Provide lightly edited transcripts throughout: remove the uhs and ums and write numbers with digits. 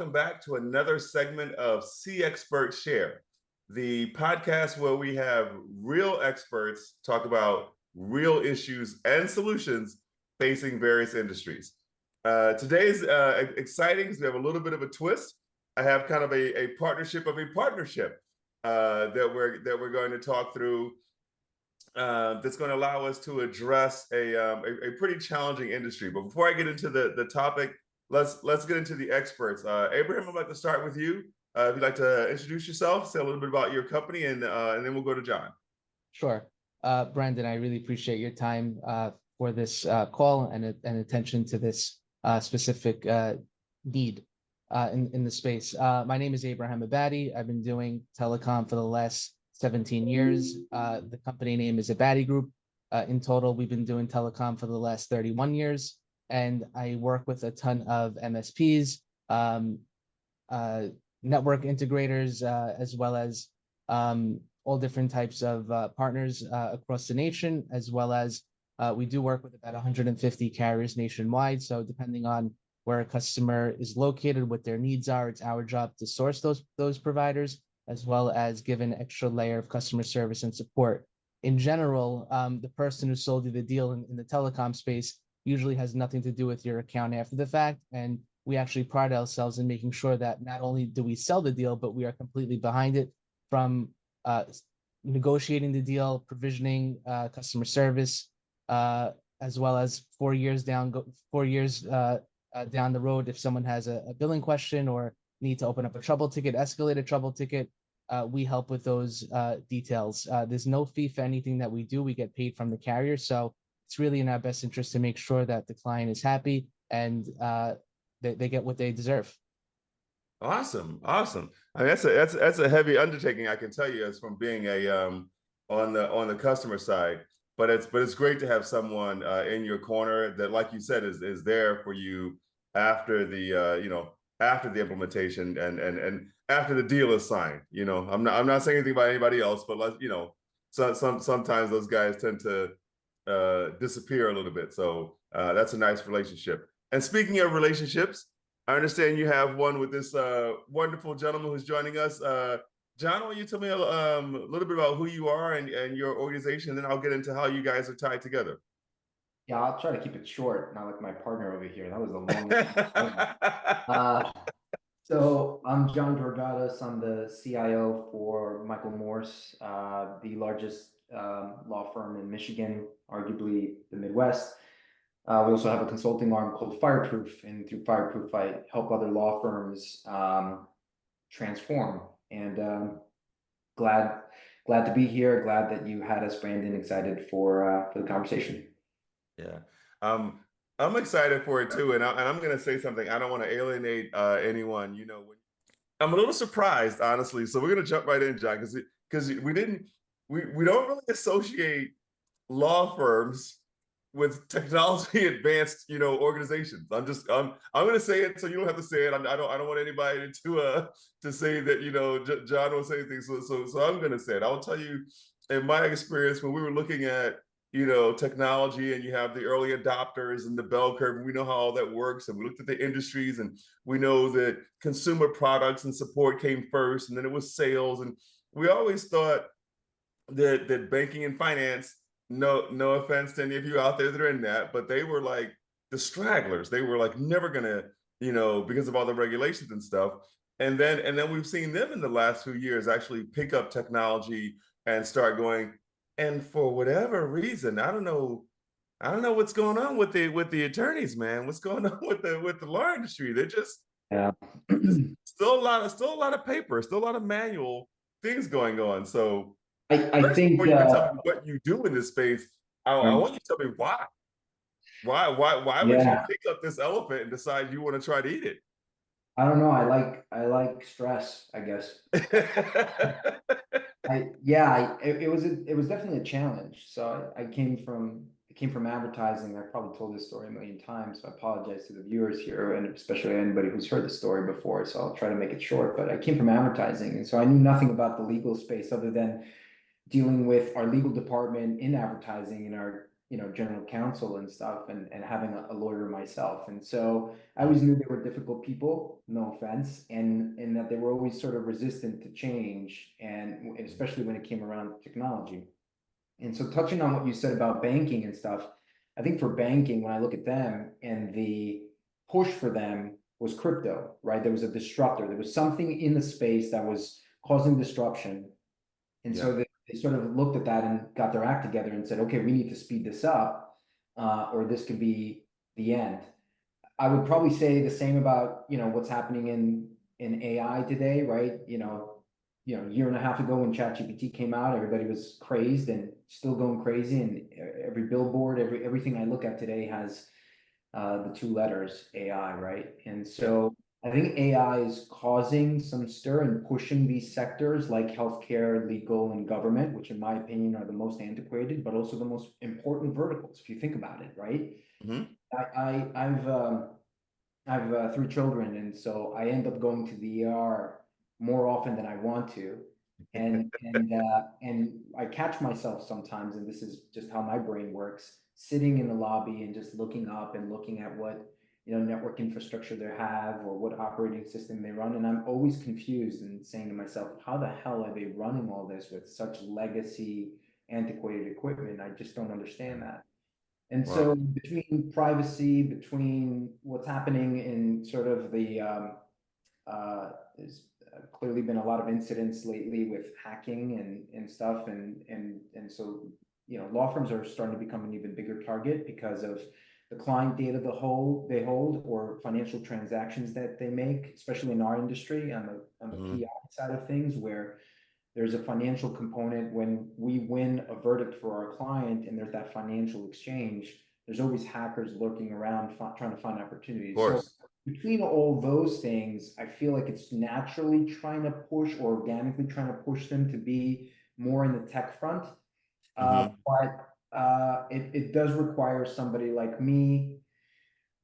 welcome back to another segment of CXpert Share, the podcast where we have real experts talk about real issues and solutions facing various industries. Today's exciting because we have a little bit of a twist. I have kind of a partnership of a partnership that we're going to talk through. That's going to allow us to address a pretty challenging industry. But before I get into the topic, let's get into the experts. Abraham, I'd like to start with you. If you'd like to introduce yourself, say a little bit about your company, and then we'll go to John. Sure. Brandon, I really appreciate your time for this call and attention to this specific need in the space. My name is Abraham Abadi. I've been doing telecom for the last 17 years. The company name is Abadi Group. In total, we've been doing telecom for the last 31 years. And I work with a ton of MSPs, network integrators, as well as all different types of partners across the nation, as well as we do work with about 150 carriers nationwide. So depending on where a customer is located, what their needs are, it's our job to source those providers, as well as give an extra layer of customer service and support. In general, the person who sold you the deal in the telecom space usually has nothing to do with your account after the fact. And we actually pride ourselves in making sure that not only do we sell the deal, but we are completely behind it, from negotiating the deal, provisioning, customer service, as well as 4 years down the road, if someone has a billing question or need to open up a trouble ticket, escalate a trouble ticket, we help with those details. There's no fee for anything that we do. We get paid from the carrier. So it's really in our best interest to make sure that the client is happy and they get what they deserve. Awesome. I mean, that's a heavy undertaking, I can tell you, as from being a on the customer side. But it's great to have someone in your corner that, like you said, is there for you after the after the implementation and after the deal is signed. I'm not saying anything about anybody else, but sometimes those guys tend to disappear a little bit. So that's a nice relationship. And speaking of relationships, I understand you have one with this wonderful gentleman who's joining us. John, why don't you tell me a little bit about who you are and your organization, and then I'll get into how you guys are tied together. Yeah, I'll try to keep it short, not like my partner over here. That was the longest. So I'm John Georgatos. I'm the CIO for Michael Morse, the largest law firm in Michigan, arguably the Midwest. We also have a consulting arm called Fireproof, and through Fireproof, I help other law firms transform. And glad to be here. Glad that you had us, Brandon. Excited for the conversation. Yeah, I'm excited for it too, and I'm going to say something. I don't want to alienate anyone. I'm a little surprised, honestly. So we're going to jump right in, John, because we don't really associate law firms with technology advanced, organizations. I'm going to say it so you don't have to say it. I don't want anybody to say that John won't say anything. So I'm going to say it. I'll tell you, in my experience, when we were looking at technology, and you have the early adopters and the bell curve, and we know how all that works. And we looked at the industries, and we know that consumer products and support came first, and then it was sales. And we always thought that banking and finance, no offense to any of you out there that are in that, but they were like the stragglers. They were like never gonna, because of all the regulations and stuff. And then we've seen them in the last few years actually pick up technology and start going. And for whatever reason, I don't know what's going on with the attorneys, man. What's going on with the law industry? They're just still a lot of paper, still a lot of manual things going on. So I think before you can tell me what you do in this space, I want you to tell me why. Why would you pick up this elephant and decide you want to try to eat it? I don't know. I like stress, I guess. It was definitely a challenge. So I came from advertising. I probably told this story a million times, so I apologize to the viewers here, and especially anybody who's heard the story before. So I'll try to make it short. But I came from advertising, and so I knew nothing about the legal space other than dealing with our legal department in advertising and our general counsel and stuff, and having a lawyer myself. And so I always knew they were difficult people, no offense, and that they were always sort of resistant to change, and especially when it came around technology. And so touching on what you said about banking and stuff, I think for banking, when I look at them and the push for them was crypto, right? There was a disruptor. There was something in the space that was causing disruption. And Yeah. so they sort of looked at that and got their act together and said, okay, we need to speed this up, or this could be the end. I would probably say the same about, what's happening in AI today, right? A year and a half ago when ChatGPT came out, everybody was crazed and still going crazy. And every billboard, everything I look at today has the two letters AI, right? And Yeah. so I think AI is causing some stir and pushing these sectors like healthcare, legal, and government, which in my opinion are the most antiquated, but also the most important verticals, if you think about it, right? Mm-hmm. I've 3 children, and so I end up going to the ER more often than I want to, and I catch myself sometimes, and this is just how my brain works, sitting in the lobby and just looking up and looking at what network infrastructure they have or what operating system they run, and I'm always confused and saying to myself, how the hell are they running all this with such legacy, antiquated equipment? I just don't understand that. And so Wow. between privacy, between what's happening in sort of there's clearly been a lot of incidents lately with hacking and stuff, and so law firms are starting to become an even bigger target because of the client data they hold or financial transactions that they make, especially in our industry on the Mm-hmm. PI side of things, where there's a financial component when we win a verdict for our client and there's that financial exchange. There's always hackers lurking around trying to find Of opportunities. So course. between all those things, I feel like it's naturally trying to push or organically trying to push them to be more in the tech front. Mm-hmm. But it does require somebody like me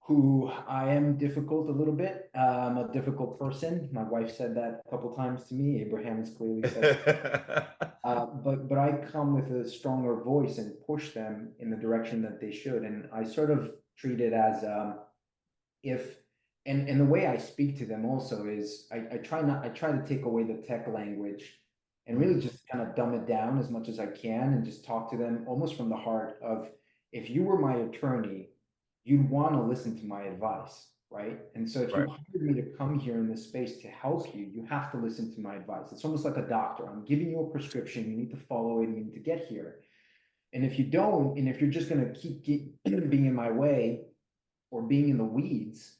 who I am difficult a little bit. I'm a difficult person. My wife said that a couple times to me. Abraham has clearly said but I come with a stronger voice and push them in the direction that they should. And I sort of treat it as if and the way I speak to them also is I try to take away the tech language and really Mm-hmm. just kind of dumb it down as much as I can and just talk to them almost from the heart of, if you were my attorney, you'd want to listen to my advice, right? And so if you Right. hired me to come here in this space to help you, you have to listen to my advice. It's almost like a doctor. I'm giving you a prescription, you need to follow it, you need to get here. And if you don't, and if you're just going to keep being in my way or being in the weeds,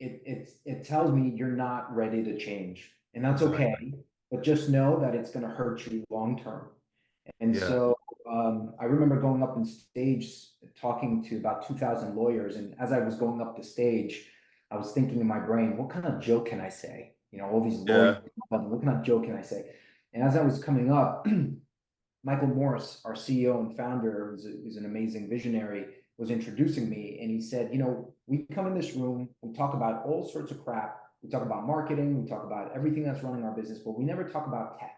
it tells me you're not ready to change, and that's Exactly. okay. But just know that it's going to hurt you long term. And Yeah. so I remember going up in stage talking to about 2,000 lawyers, and as I was going up the stage, I was thinking in my brain, what kind of joke can I say? All these lawyers, Yeah. what kind of joke can I say? And as I was coming up, Michael Morse, our CEO and founder, who's an amazing visionary, was introducing me, and he said, we come in this room, we talk about all sorts of crap. We talk about marketing, we talk about everything that's running our business, but we never talk about tech.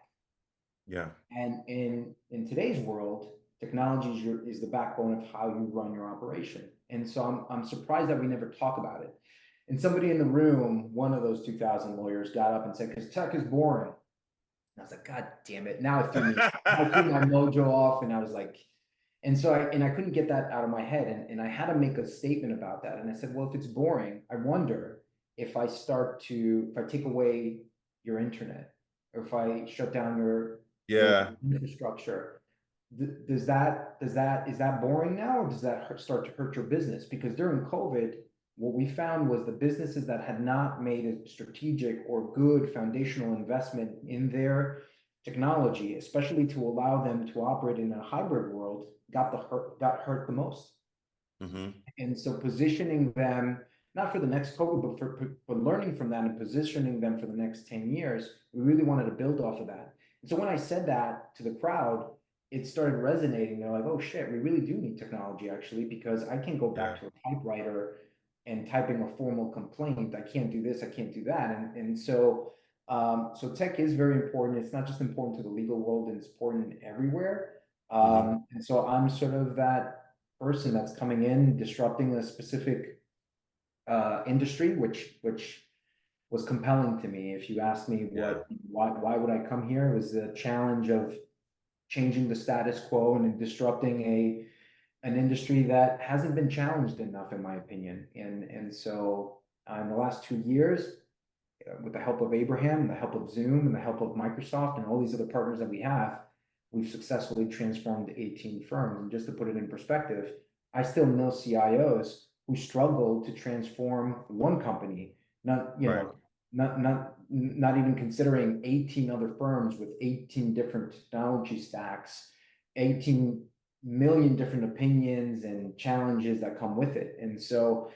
Yeah. And in today's world, technology is the backbone of how you run your operation. And so I'm surprised that we never talk about it. And somebody in the room, one of those 2,000 lawyers, got up and said, because tech is boring. And I was like, God damn it. Now it threw me, I threw my mojo off, and I was like, and so I couldn't get that out of my head. And I had to make a statement about that. And I said, well, if it's boring, I wonder if I take away your internet, or if I shut down your Yeah. infrastructure, is that boring now, or does that start to hurt your business? Because during COVID, what we found was the businesses that had not made a strategic or good foundational investment in their technology, especially to allow them to operate in a hybrid world, got hurt the most. Mm-hmm. And so positioning them, not for the next COVID, but for learning from that and positioning them for the next 10 years, we really wanted to build off of that. And so when I said that to the crowd, it started resonating. They're like, oh shit, we really do need technology actually, because I can't go Yeah. back to a typewriter and typing a formal complaint. I can't do this, I can't do that. So tech is very important. It's not just important to the legal world, it's important everywhere. Mm-hmm. And so I'm sort of that person that's coming in, disrupting a specific industry, which was compelling to me. If you asked me Yeah. why would I come here, it was the challenge of changing the status quo and disrupting an industry that hasn't been challenged enough, in my opinion. And so in the last 2 years, with the help of Abraham, the help of Zoom, and the help of Microsoft, and all these other partners that we have, we've successfully transformed 18 firms. And just to put it in perspective, I still know CIOs who struggle to transform one company, not, you Right. know, not even considering 18 other firms with 18 different technology stacks, 18 million different opinions and challenges that come with it. And so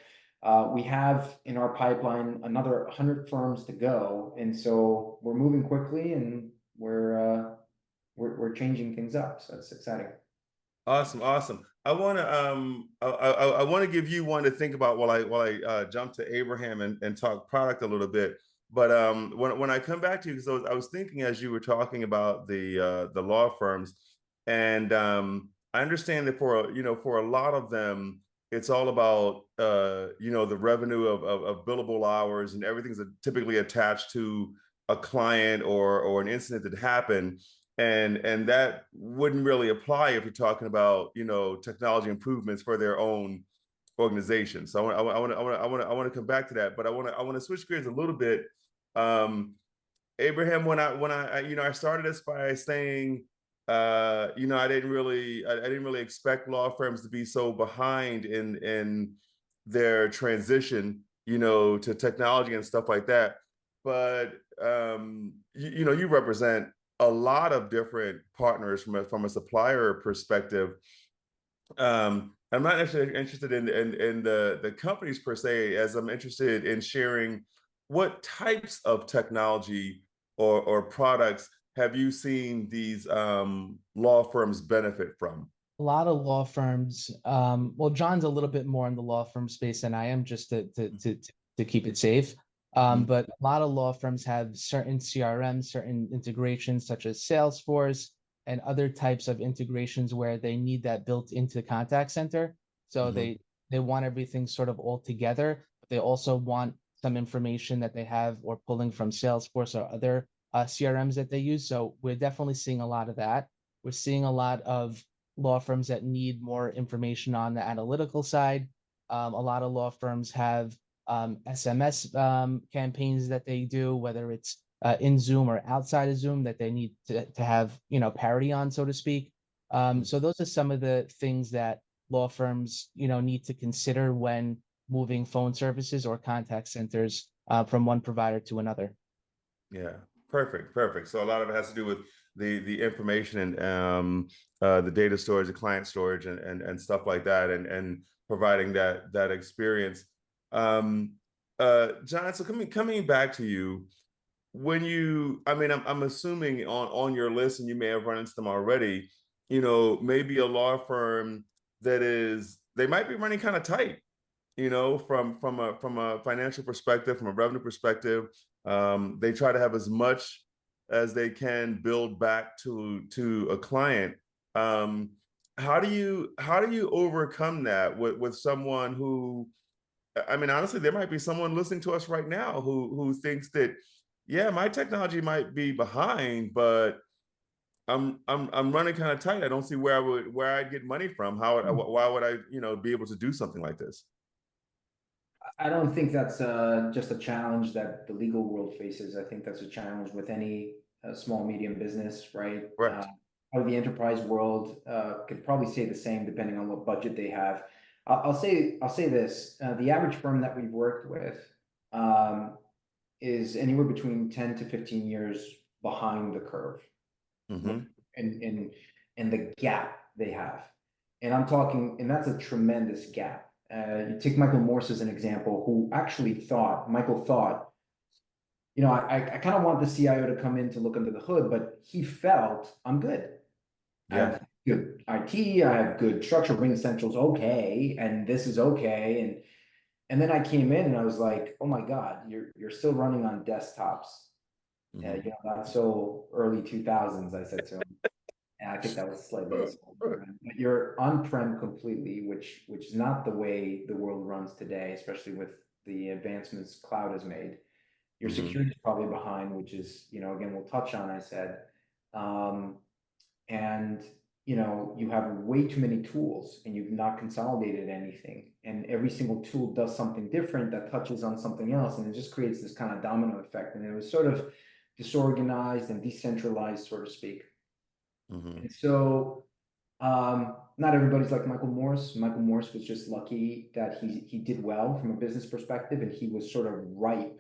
we have in our pipeline another 100 firms to go, and so we're moving quickly, and we're changing things up. So that's exciting. Awesome, awesome. I want to give you one to think about while I jump to Abraham and talk product a little bit. But when I come back to you, because I was thinking as you were talking about the law firms, and I understand that for a lot of them, it's all about the revenue of billable hours, and everything's typically attached to a client or an incident that happened, and that wouldn't really apply if you're talking about technology improvements for their own organization. So I want to come back to that, but I want to switch gears a little bit. Abraham, when I started this by saying I didn't really expect law firms to be so behind in their transition to technology and stuff like that. But you represent a lot of different partners from a supplier perspective. I'm not necessarily interested in the companies per se, as I'm interested in sharing what types of technology or products have you seen these law firms benefit from? A lot of law firms, well, John's a little bit more in the law firm space than I am, just to keep it safe. Mhm. But a lot of law firms have certain CRMs, certain integrations such as Salesforce and other types of integrations where they need that built into the contact center. So Mhm. they want everything sort of all together, but they also want some information that they have or pulling from Salesforce or other CRMs that they use. So we're definitely seeing a lot of that. We're seeing a lot of law firms that need more information on the analytical side. A lot of law firms have SMS campaigns that they do, whether it's in Zoom or outside of Zoom, that they need to have parity on, so to speak. So those are some of the things that law firms need to consider when moving phone services or contact centers from one provider to another. Yeah, perfect, perfect. So a lot of it has to do with the information and the data storage, the client storage, and stuff like that, and providing that experience. Um, John, so coming back to you, I mean, I'm assuming on your list, and you may have run into them already. Maybe a law firm they might be running kind of tight, from a financial perspective, from a revenue perspective. They try to have as much as they can build back to a client. Um, how do you overcome that with someone who, I mean, honestly, there might be someone listening to us right now who thinks that, yeah, my technology might be behind, but I'm running kind of tight. I don't see where I'd get money from. Why would I be able to do something like this? I don't think that's just a challenge that the legal world faces. I think that's a challenge with any small medium business, right? Correct. Out of the enterprise world, could probably say the same depending on what budget they have. I'll say this: the average firm that we've worked with um, is anywhere between 10 to 15 years behind the curve, Hmm. in the gap they have. And I'm talking, and that's a tremendous gap. You take Michael Morse as an example, who actually Michael thought, I kind of want the CIO to come in to look under the hood, but he felt I'm good. I Yeah. have good IT, I have good structure, Ring Essentials okay, and this is okay. And then I came in and I was like, oh my God, you're still running on desktops. Hmm. That's so early 2000s, I said to him. I think that was slightly insulting. But you're on-prem completely, which is not the way the world runs today, especially with the advancements cloud has made. Your security is probably behind, which is, again, we'll touch on, I said. And you have way too many tools and you've not consolidated anything. And every single tool does something different that touches on something else. And it just creates this kind of domino effect. And it was sort of disorganized and decentralized, so to speak. And so not everybody's like Michael Morse. Michael Morse was just lucky that he did well from a business perspective, and he was sort of ripe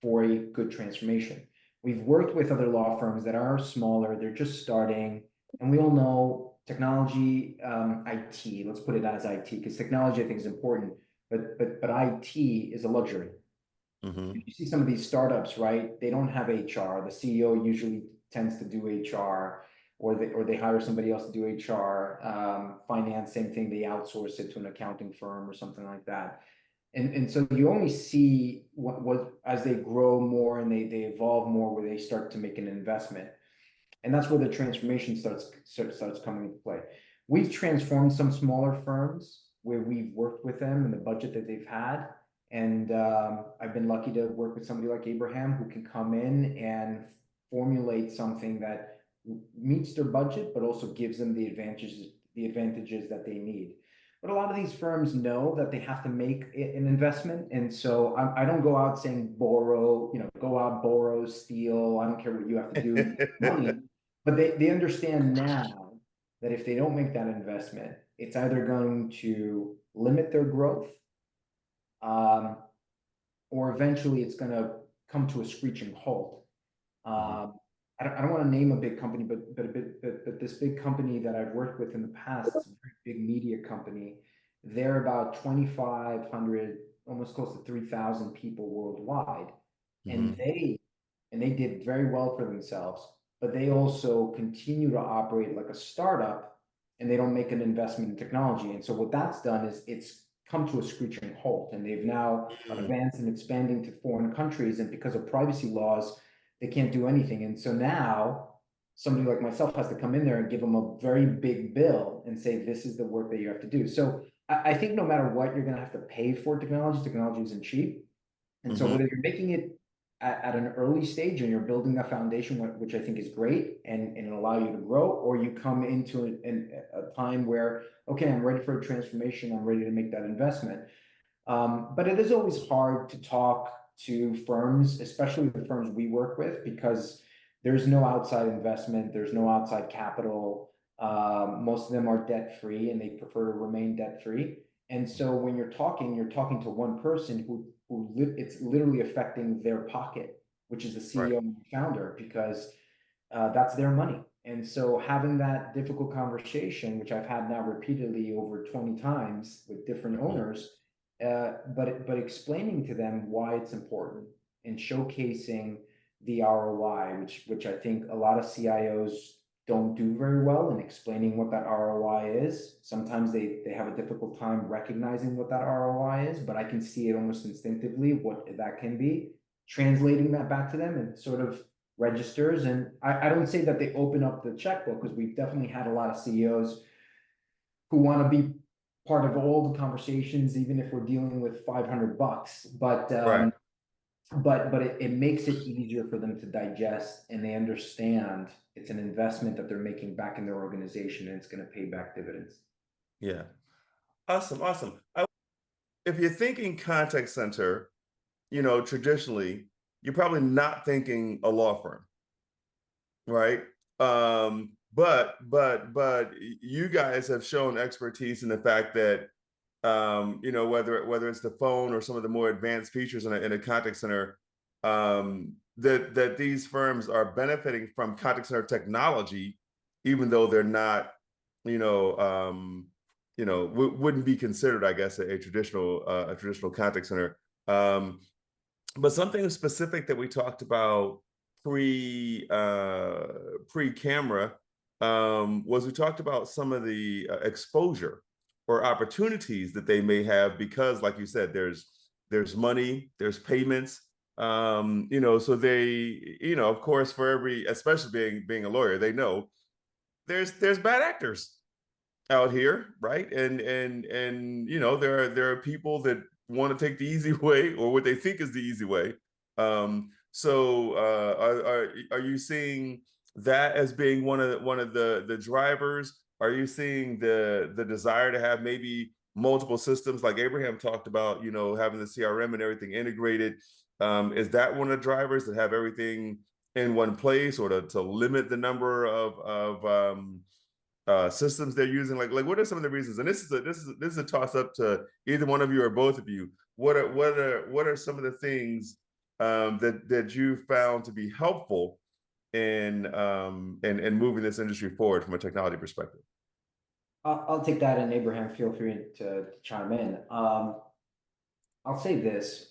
for a good transformation. We've worked with other law firms that are smaller, they're just starting, and we all know technology, IT, let's put it as IT, because technology I think is important, but IT is a luxury. You see some of these startups, right? They don't have HR. The CEO usually tends to do HR, or they hire somebody else to do HR. Finance, same thing. They outsource it to an accounting firm or something like that. And so you only see what as they grow more and they evolve more, where they start to make an investment, and that's where the transformation starts coming into play. We've transformed some smaller firms where we've worked with them and the budget that they've had. And I've been lucky to work with somebody like Abraham, who can come in and formulate something that meets their budget, but also gives them the advantages that they need. But a lot of these firms know that they have to make an investment. And so I don't go out saying borrow, go out, borrow, steal. I don't care what you have to do, money. But they understand now that if they don't make that investment, it's either going to limit their growth, or eventually it's going to come to a screeching halt. I don't want to name a big company, but this big company that I've worked with in the past, it's a very big media company. They're about 2,500, almost close to 3,000 people worldwide, and they did very well for themselves. But they also continue to operate like a startup, and they don't make an investment in technology. And so what that's done is it's come to a screeching halt, and they've now advanced and expanding to foreign countries. And because of privacy laws, they can't do anything. And so now somebody like myself has to come in there and give them a very big bill and say, this is the work that you have to do. So I think no matter what, you're going to have to pay for technology isn't cheap. And so whether you're making it at an early stage and you're building a foundation, which I think is great, and it'll allow you to grow, or you come into a time where, okay, I'm ready for a transformation, I'm ready to make that investment. But it is always hard to talk to firms, especially the firms we work with, because there's no outside investment, there's no outside capital. Most of them are debt free, and they prefer to remain debt free. And so when you're talking to one person who it's literally affecting their pocket, which is the CEO and founder, because that's their money. And so having that difficult conversation, which I've had now repeatedly over 20 times with different owners, but explaining to them why it's important and showcasing the ROI, which I think a lot of CIOs don't do very well in explaining what that ROI is. Sometimes they have a difficult time recognizing what that ROI is, but I can see it almost instinctively what that can be. Translating that back to them, and sort of registers. And I don't say that they open up the checkbook, because we've definitely had a lot of CEOs who want to be part of all the conversations, even if we're dealing with $500. But it makes it easier for them to digest, and they understand it's an investment that they're making back in their organization, and it's going to pay back dividends. Yeah. Awesome. If you're thinking contact center, traditionally, you're probably not thinking a law firm, right? But you guys have shown expertise in the fact that, whether it's the phone or some of the more advanced features in a contact center, that these firms are benefiting from contact center technology, even though they're not, wouldn't be considered, I guess, a traditional contact center. But something specific that we talked about pre-camera was we talked about some of the exposure or opportunities that they may have, because, like you said, there's money, there's payments, so they, of course, for especially being a lawyer, they know there's bad actors out here, right? And you know, there are people that want to take the easy way or what they think is the easy way. So are you seeing that as being one of the drivers? Are you seeing the desire to have maybe multiple systems like Abraham talked about, you know, having the CRM and everything integrated? Is that one of the drivers, to have everything in one place, or to limit the number of systems they're using? Like what are some of the reasons? And this is a toss up to either one of you or both of you. What are some of the things that you found to be helpful in moving this industry forward from a technology perspective? I'll take that, and Abraham, feel free to chime in. I'll say this.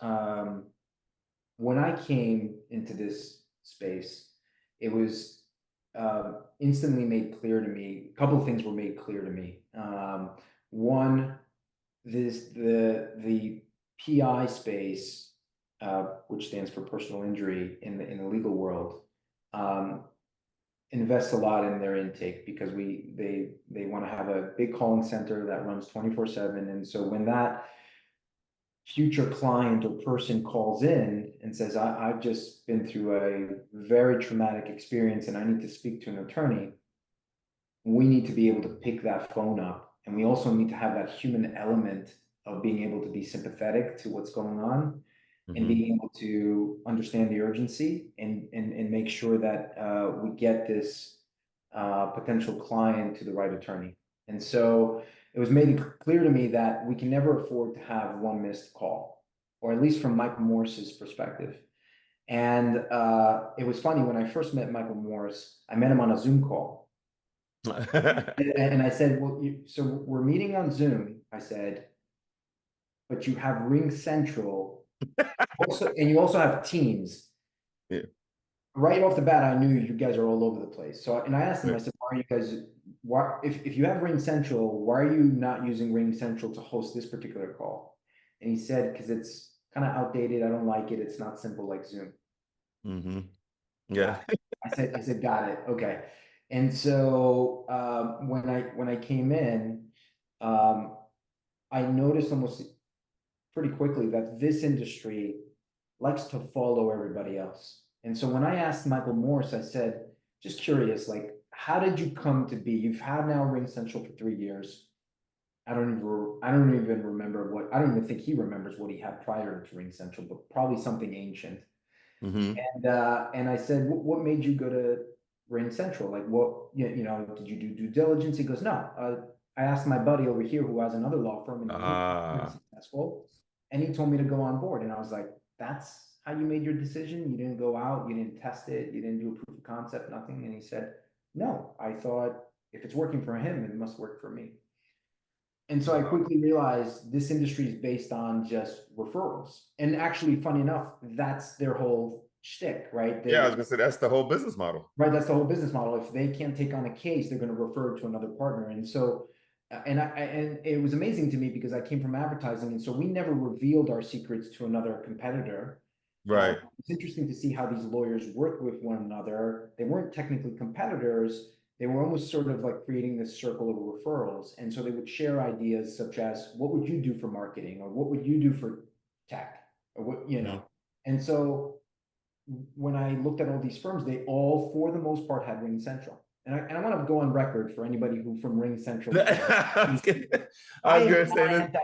When I came into this space, it was instantly made clear to me. A couple of things were made clear to me. One, the PI space, which stands for personal injury in the legal world, invests a lot in their intake, because they want to have a big calling center that runs 24/7. And so when that future client or person calls in and says, I've just been through a very traumatic experience and I need to speak to an attorney, we need to be able to pick that phone up. And we also need to have that human element of being able to be sympathetic to what's going on, and being able to understand the urgency, and make sure that we get this potential client to the right attorney. And so it was made clear to me that we can never afford to have one missed call, or at least from Michael Morse's perspective. And it was funny, when I first met Michael Morse, I met him on a Zoom call. And I said, well, so we're meeting on Zoom. I said, but you have Ring Central also, and you also have Teams. Yeah. Right off the bat, I knew you guys are all over the place. So, and I asked him, I said, why are you guys, if you have Ring Central, why are you not using Ring Central to host this particular call? And he said, because it's kind of outdated. I don't like it. It's not simple like Zoom. Yeah. I said, got it. Okay. And so when I came in, I noticed almost pretty quickly that this industry likes to follow everybody else. And so when I asked Michael Morse, I said, just curious, like, how did you come to be? You've had now Ring Central for 3 years. I don't even remember what, I don't even think he remembers what he had prior to Ring Central, but probably something ancient. And I said, what made you go to Ring Central? Like, what, you know, did you do due diligence? He goes, no. I asked my buddy over here who has another law firm, and he's pretty successful, and he told me to go on board. And I was like, that's how you made your decision? You didn't go out, you didn't test it, you didn't do a proof of concept, nothing? And he said, no, I thought if it's working for him, it must work for me. And so I quickly realized this industry is based on just referrals. And actually, funny enough, that's their whole shtick, right? Yeah, I was gonna say that's the whole business model. Right, that's the whole business model. If they can't take on a case, they're going to refer it to another partner. And so, and it was amazing to me, because I came from advertising, and so we never revealed our secrets to another competitor. Right. It's interesting to see how these lawyers work with one another. They weren't technically competitors. They were almost sort of like creating this circle of referrals. And so they would share ideas such as, what would you do for marketing? Or what would you do for tech? Or what, you know? And so when I looked at all these firms, they all, for the most part, had Ring Central. And I want to go on record for anybody who from Ring Central. I was gonna say this.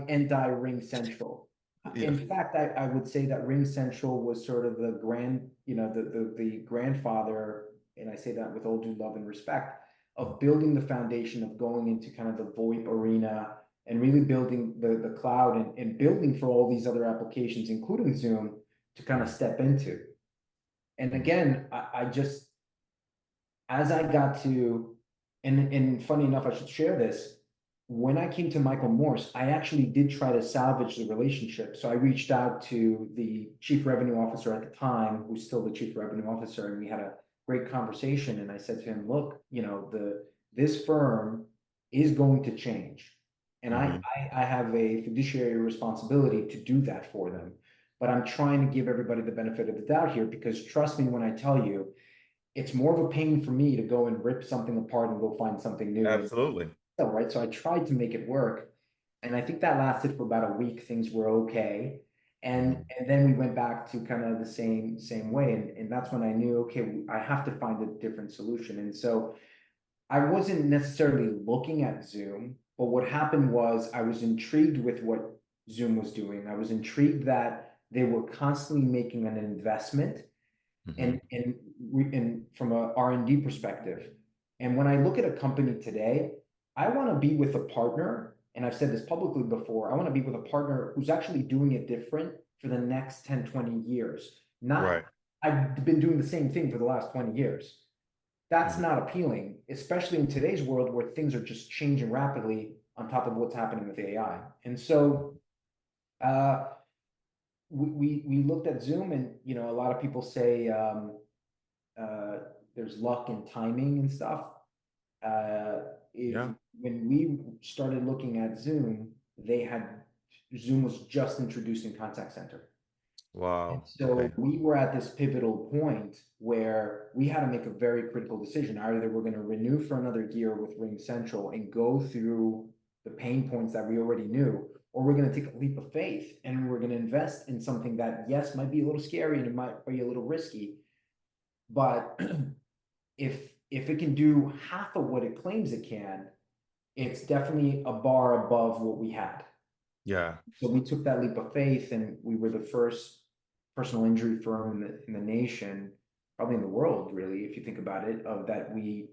Anti Ring Central. Yeah. In fact, I would say that Ring Central was sort of the the grandfather, and I say that with all due love and respect, of building the foundation of going into kind of the VoIP arena, and really building the cloud, and building for all these other applications, including Zoom, to kind of step into. And again, I just, as I got to, and funny enough, I should share this. When I came to Michael Morse, I actually did try to salvage the relationship. So I reached out to the chief revenue officer at the time, who's still the chief revenue officer, and we had a great conversation. And I said to him, look, you know, this firm is going to change. And I have a fiduciary responsibility to do that for them. But I'm trying to give everybody the benefit of the doubt here, because trust me when I tell you, it's more of a pain for me to go and rip something apart and go find something new. Absolutely. And, right. So I tried to make it work. And I think that lasted for about a week. Things were okay. And then we went back to kind of the same way. And that's when I knew, okay, I have to find a different solution. And so I wasn't necessarily looking at Zoom, but what happened was I was intrigued with what Zoom was doing. I was intrigued that they were constantly making an investment and from a R&D perspective. And when I look at a company today, I want to be with a partner, and I've said this publicly before, I want to be with a partner who's actually doing it different for the next 10, 20 years. Not, Right. I've been doing the same thing for the last 20 years. That's not appealing, especially in today's world where things are just changing rapidly on top of what's happening with AI. And so we looked at Zoom, and a lot of people say there's luck and timing and stuff. Yeah. When we started looking at Zoom, Zoom was just introducing contact center. And Wow. so Okay. we were at this pivotal point where we had to make a very critical decision. Either we're going to renew for another year with Ring Central and go through the pain points that we already knew, or we're going to take a leap of faith and we're going to invest in something that, yes, might be a little scary and it might be a little risky, but if it can do half of what it claims it can, it's definitely a bar above what we had. Yeah. So we took that leap of faith, and we were the first personal injury firm in the nation, probably in the world, really, if you think about it, of that we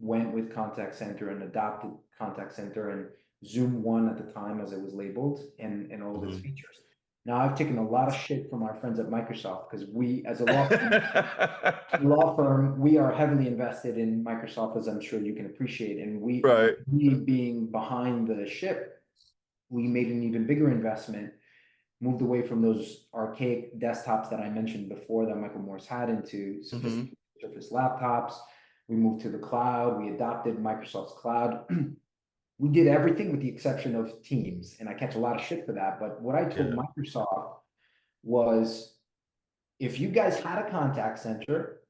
went with contact center and adopted contact center, and Zoom One at the time, as it was labeled, and all of its features. Now, I've taken a lot of shit from our friends at Microsoft because we, as a law firm, we are heavily invested in Microsoft, as I'm sure you can appreciate, and Right. we being behind the ship, we made an even bigger investment, moved away from those archaic desktops that I mentioned before that Michael Morse had into sophisticated Surface laptops. We moved to the cloud. We adopted Microsoft's cloud. We did everything with the exception of Teams, and I catch a lot of shit for that. But what I told Microsoft was, if you guys had a contact center,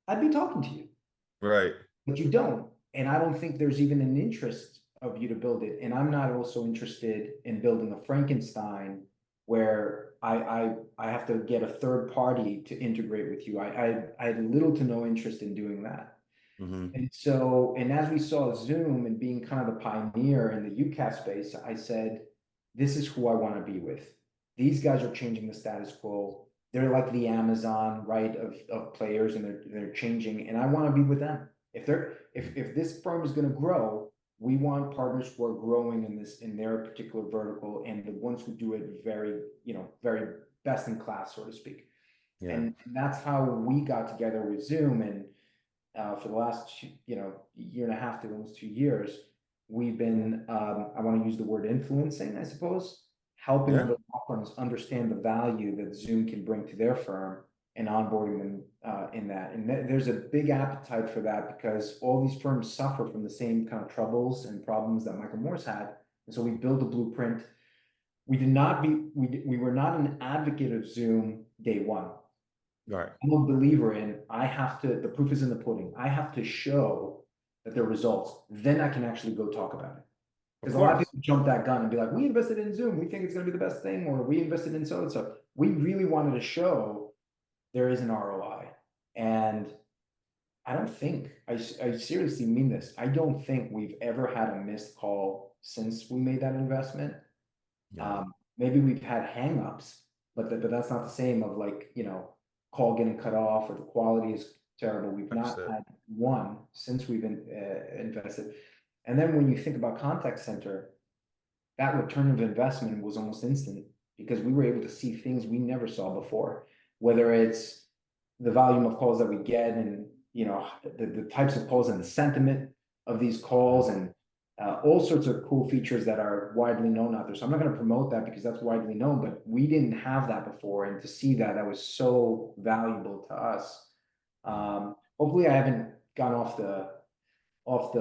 I'd be talking to you. Right. But you don't. And I don't think there's even an interest of you to build it. And I'm not also interested in building a Frankenstein where I have to get a third party to integrate with you. I had little to no interest in doing that. And so, and as we saw Zoom and being kind of the pioneer in the UCaaS space, I said, this is who I want to be with. These guys are changing the status quo. They're like the Amazon, right, of players, and they're changing, and I want to be with them. If this firm is going to grow, we want partners who are growing in their particular vertical, and the ones who do it very, very best in class, so to speak. Yeah. And that's how we got together with Zoom. And for the last, year and a half to almost 2 years, we've been, I want to use the word influencing, I suppose, helping other law firms understand the value that Zoom can bring to their firm and onboarding them in that. And there's a big appetite for that because all these firms suffer from the same kind of troubles and problems that Michael Morse had. And so we built a blueprint. We were not an advocate of Zoom day one. Right. I'm a believer in, the proof is in the pudding. I have to show that there are results. Then I can actually go talk about it. Because a lot of people jump that gun and be like, we invested in Zoom. We think it's going to be the best thing, or we invested in so and so. We really wanted to show there is an ROI. And I seriously mean this. I don't think we've ever had a missed call since we made that investment. Yeah. Maybe we've had hangups, but that's not the same of call getting cut off or the quality is terrible. We've not had one since we've invested. And then when you think about contact center, that return of investment was almost instant because we were able to see things we never saw before, whether it's the volume of calls that we get and, the types of calls and the sentiment of these calls and all sorts of cool features that are widely known out there. So I'm not going to promote that because that's widely known, but we didn't have that before. And to see that was so valuable to us. Hopefully I haven't gone off the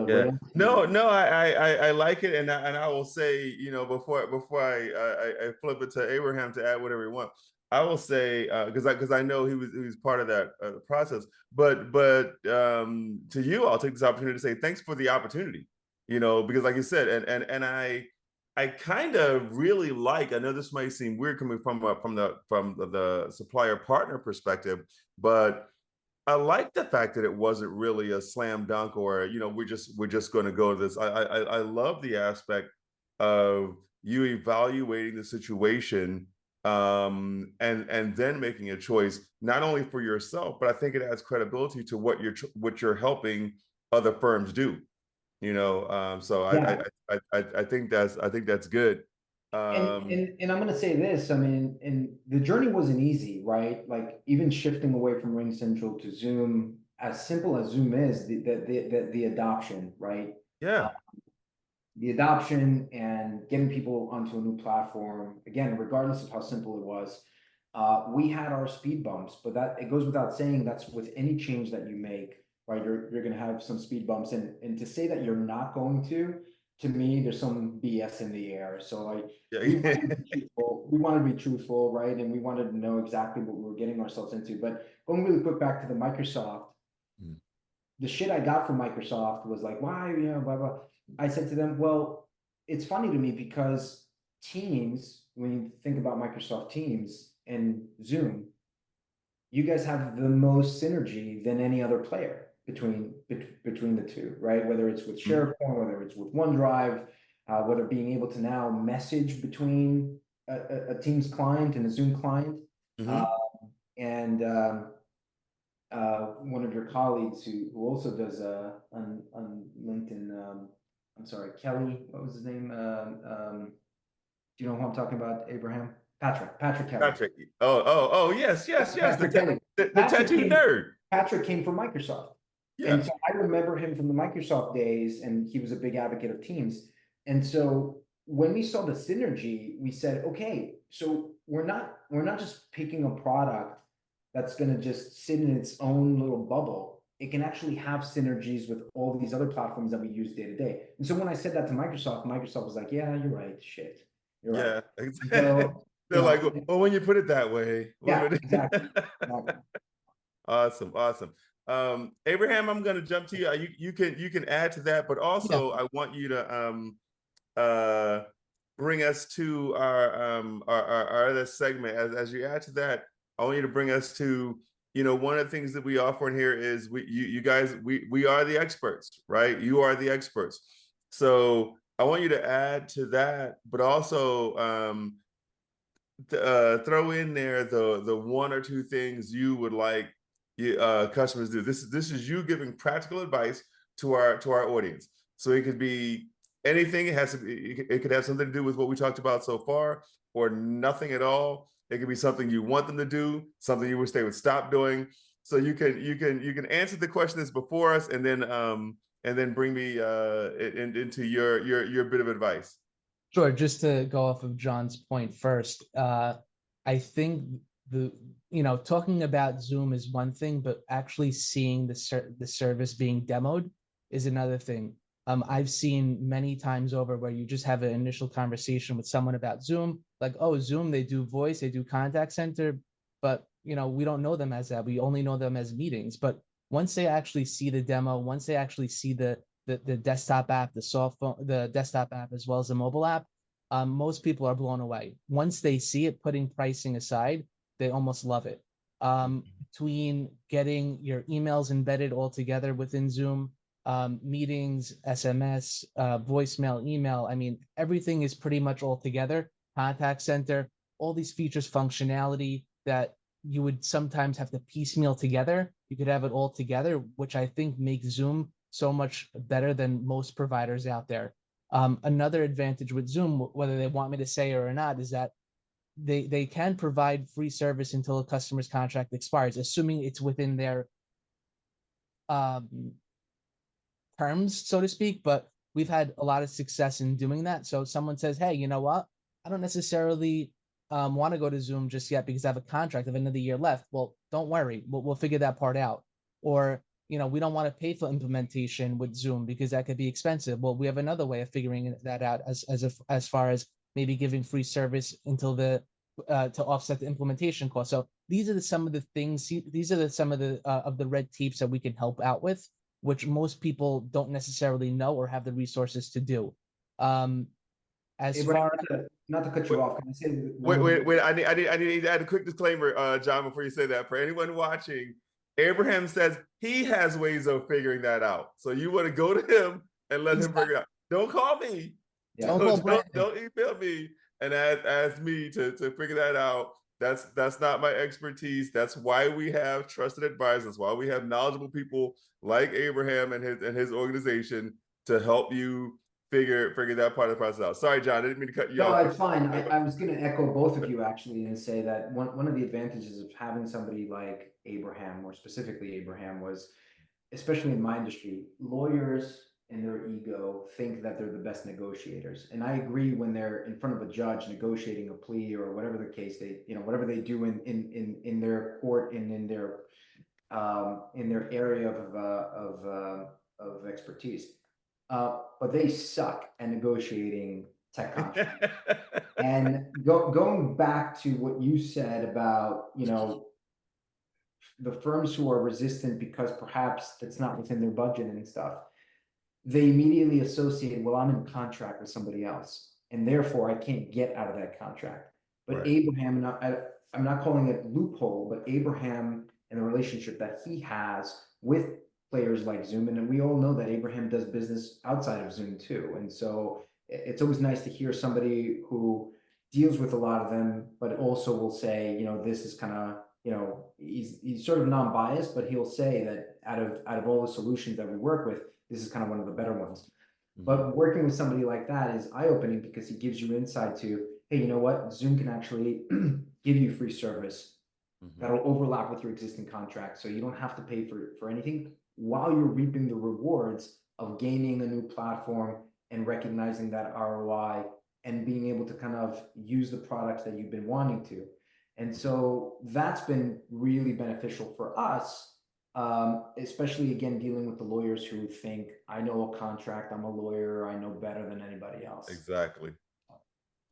rails. No, I like it. And I will say, before I flip it to Abraham to add whatever you want, I will say because I know he was part of that process. But to you, I'll take this opportunity to say thanks for the opportunity. You know, because like you said, and I kind of really like. I know this might seem weird coming from the supplier partner perspective, but I like the fact that it wasn't really a slam dunk or you know we're just going to go to this. I love the aspect of you evaluating the situation and then making a choice not only for yourself, but I think it adds credibility to what you're helping other firms do. You know, so Yeah. I think that's good. And I'm gonna say this, I mean, and the journey wasn't easy, right? Like even shifting away from Ring Central to Zoom, as simple as Zoom is, the adoption, right? Yeah, The adoption and getting people onto a new platform, again, regardless of how simple it was, we had our speed bumps, but that it goes without saying that's with any change that you make, right? You're gonna have some speed bumps, and to say that you're not going to me, there's some BS in the air. So like we yeah, wanted to be truthful, we wanted to be truthful, right? And we wanted to know exactly what we were getting ourselves into. But going really quick back to the Microsoft, the shit I got from Microsoft was like, why, you know, blah, blah. I said to them, well, it's funny to me because Teams, when you think about Microsoft Teams and Zoom, you guys have the most synergy than any other player between the two, right? Whether it's with SharePoint, whether it's with OneDrive, whether being able to now message between a Teams client and a Zoom client. Uh, mm-hmm. and One of your colleagues who also does on LinkedIn. I'm sorry, Kelly. What was his name? Do you know who I'm talking about? Abraham Patrick Kelly. Patrick. Yes, yes, yes. Patrick Kelly. The tattoo nerd. Patrick came from Microsoft, and Yeah. so I remember him from the Microsoft days, and he was a big advocate of Teams. And so when we saw the synergy, we said, okay, so we're not just picking a product that's going to just sit in its own little bubble. It can actually have synergies with all these other platforms that we use day to day. And so when I said that to Microsoft, Microsoft was like, "Yeah, you're right. Shit, you're right." Yeah. So They're like, well, when you put it that way. yeah, exactly. Awesome, awesome. Abraham, I'm gonna jump to you. You can add to that, but Yeah, also I want you to uh bring us to our other segment. As you add to that, I want you to bring us to, you know, one of the things that we offer in here is you guys, we are the experts, right? You are the experts. So I want you to add to that, but also throw in there the one or two things you would like customers do. This is you giving practical advice to our audience. So it could be anything. It could have something to do with what we talked about so far, or nothing at all. It could be something you want them to do, something you wish they would stop doing. So you can answer the question that's before us, and then bring me into your bit of advice. sure. Just to go off of John's point first, I think the talking about Zoom is one thing, but actually seeing the service being demoed is another thing. I've seen many times over where you just have an initial conversation with someone about Zoom, like, oh, Zoom, they do voice, they do contact center, but we don't know them as that. We only know them as meetings. But once they actually see the demo, once they actually see the desktop app, the soft phone, the desktop app, as well as the mobile app, most people are blown away. Once they see it, putting pricing aside, they almost love it. Between getting your emails embedded all together within Zoom, meetings, SMS, voicemail, email, I mean, everything is pretty much all together. Contact center, all these features, functionality that you would sometimes have to piecemeal together. You could have it all together, which I think makes Zoom so much better than most providers out there. Another advantage with Zoom, whether they want me to say it or not, is that they can provide free service until a customer's contract expires, assuming it's within their um, terms, so to speak. But we've had a lot of success in doing that. So someone says, hey, you know what? I don't necessarily want to go to Zoom just yet because I have a contract of another year left. Well, don't worry. We'll figure that part out. Or, we don't want to pay for implementation with Zoom because that could be expensive. Well, we have another way of figuring that out as far as maybe giving free service until the to offset the implementation cost. So these are some of the things. These are some of the red tapes that we can help out with, which most people don't necessarily know or have the resources to do. As Abraham, far not to cut Wait, you off, can I say one wait, more wait, thing? wait. I need to add a quick disclaimer, John, before you say that. For anyone watching, Abraham says he has ways of figuring that out. So you want to go to him and let him figure it out. Don't call me. Yeah. don't call Brandon. Don't email me and ask me to figure that out. That's not my expertise. That's why we have trusted advisors. Why we have knowledgeable people like Abraham and his organization to help you figure that part of the process out. Sorry, John, I didn't mean to cut you No, off. it's fine. I was going to echo both of you actually and say that one of the advantages of having somebody like Abraham, more specifically Abraham, was, especially in my industry, lawyers and their ego think that they're the best negotiators. And I agree when they're in front of a judge negotiating a plea or whatever the case, they, whatever they do in their court and in their area of expertise. But they suck at negotiating tech contracts. And going back to what you said about, the firms who are resistant because perhaps that's not within their budget and stuff, they immediately associate, well, I'm in contract with somebody else, and therefore I can't get out of that contract. But Right. Abraham, I'm not calling it loophole, but Abraham and the relationship that he has with players like Zoom, and we all know that Abraham does business outside of Zoom too. And so it's always nice to hear somebody who deals with a lot of them, but also will say, this is kind of, he's sort of non-biased, but he'll say that out of all the solutions that we work with, this is kind of one of the better ones. But working with somebody like that is eye-opening because he gives you insight to, hey, you know what? Zoom can actually give you free service that'll overlap with your existing contract. So you don't have to pay for anything while you're reaping the rewards of gaining a new platform and recognizing that ROI and being able to kind of use the products that you've been wanting to. And so that's been really beneficial for us, especially again, dealing with the lawyers who think, I know a contract, I'm a lawyer, I know better than anybody else. Exactly.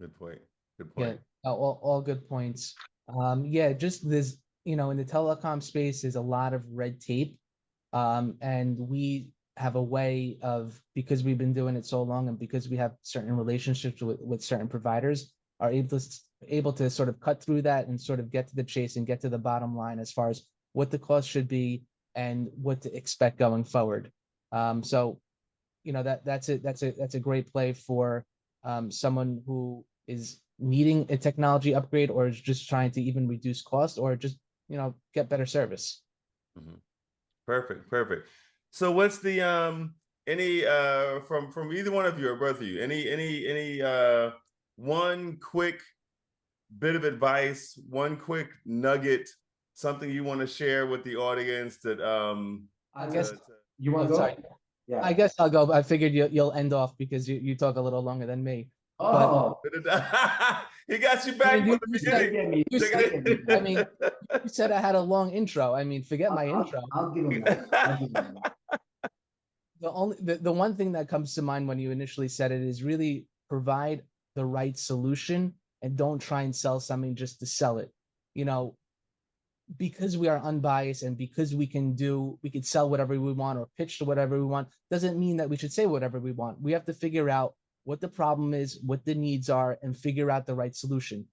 Good point. Good Yeah, point. all good points. Yeah, just this, in the telecom space, there's a lot of red tape. And we have a way of, because we've been doing it so long and because we have certain relationships with certain providers, are able to sort of cut through that and sort of get to the chase and get to the bottom line as far as what the cost should be and what to expect going forward. So, that's a great play for someone who is needing a technology upgrade or is just trying to even reduce cost or just, get better service. Perfect. So what's the any from either one of you or both of you, any one quick bit of advice, one quick nugget, something you want to share with the audience that I guess you want to go? sorry. Yeah. I guess I'll go. I figured you'll end off because you talk a little longer than me. Oh, he got you I back mean, from the beginning. I mean, you said I had a long intro. I mean, forget my intro. I'll give him that. I'll give him that. The one thing that comes to mind when you initially said it is really provide the right solution and don't try and sell something just to sell it. Because we are unbiased and because we can sell whatever we want or pitch to whatever we want, doesn't mean that we should say whatever we want. We have to figure out what the problem is, what the needs are, and figure out the right solution.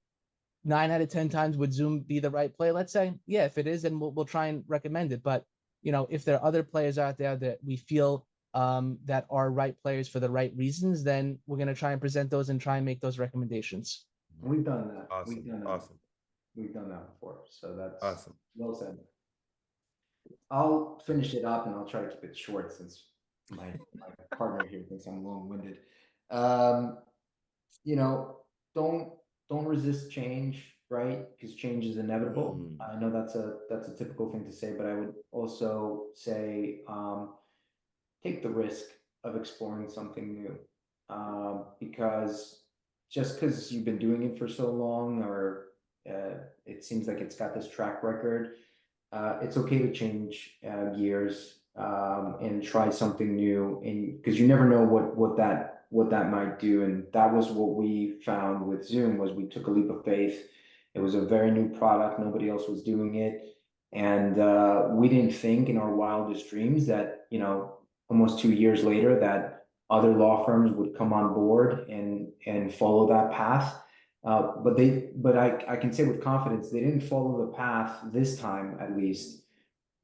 9 out of 10 times would Zoom be the right play? Let's say, yeah, if it is, then we'll try and recommend it. But if there are other players out there that we feel that are right players for the right reasons, then we're going to try and present those and try and make those recommendations. We've done that. Awesome. We've done that before. So that's awesome. Well said. I'll finish it up and I'll try to keep it short since my partner here thinks I'm long-winded. Don't resist change, right? Because change is inevitable. I know that's a typical thing to say, but I would also say take the risk of exploring something new, because just because you've been doing it for so long, or it seems like it's got this track record, it's okay to change gears and try something new, and because you never know what that might do. And that was what we found with Zoom, was we took a leap of faith It was a very new product. Nobody else was doing it. And we didn't think in our wildest dreams that, almost 2 years later, that other law firms would come on board and follow that path. But I can say with confidence, they didn't follow the path this time, at least,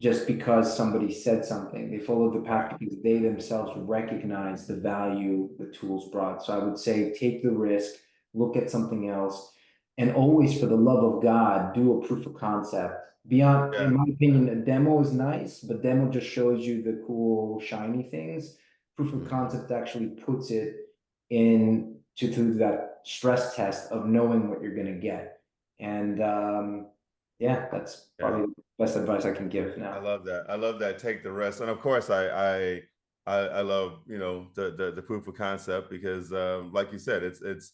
just because somebody said something. They followed the path because they themselves recognized the value the tools brought. So I would say take the risk, look at something else, and always, for the love of God, do a proof of concept. Beyond, Yeah. in my opinion, a demo is nice, but demo just shows you the cool, shiny things. Proof of concept actually puts it in to through that stress test of knowing what you're going to get. And yeah, that's Yeah. probably the best advice I can give I now. love that. I love that. Take the rest. And of course, I love, the proof of concept because, like you said, it's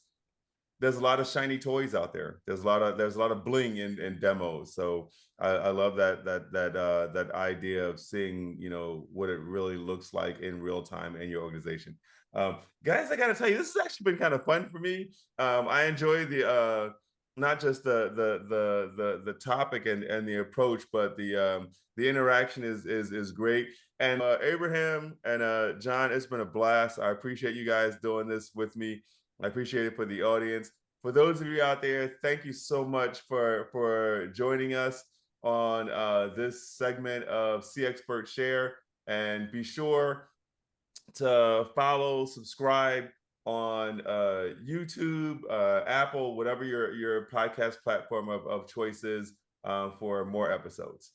there's a lot of shiny toys out there. There's a lot of bling in demos. So I love that idea of seeing, what it really looks like in real time in your organization. Guys, I got to tell you, this has actually been kind of fun for me. I enjoy the not just the topic and the approach, but the interaction is great. And Abraham and John, it's been a blast. I appreciate you guys doing this with me. I appreciate it for the audience. For those of you out there, thank you so much for joining us on this segment of CXpert Share. And be sure to follow, subscribe on YouTube, Apple, whatever your podcast platform of choice is, for more episodes.